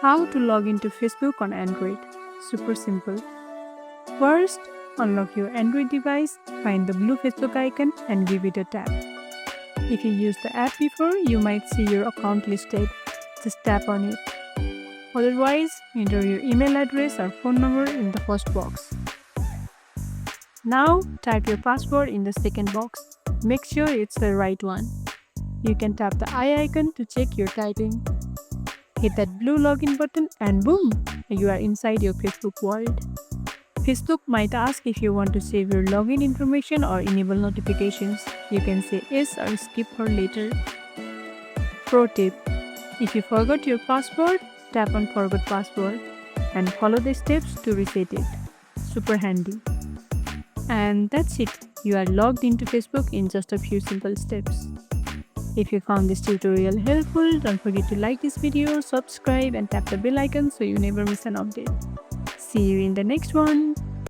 How to log into Facebook on Android? Super simple. First, unlock your Android device, find the blue Facebook icon and give it a tap. If you used the app before, you might see your account listed. Just tap on it. Otherwise, enter your email address or phone number in the first box. Now, type your password in the second box. Make sure it's the right one. You can tap the eye icon to check your typing. Hit that blue login button and boom, you are inside your Facebook world. Facebook might ask if you want to save your login information or enable notifications. You can say yes or skip for later. Pro tip: if you forgot your password, tap on Forgot Password and follow the steps to reset it. Super handy. And that's it. You are logged into Facebook in just a few simple steps. If you found this tutorial helpful, don't forget to like this video, subscribe and tap the bell icon so you never miss an update. See you in the next one.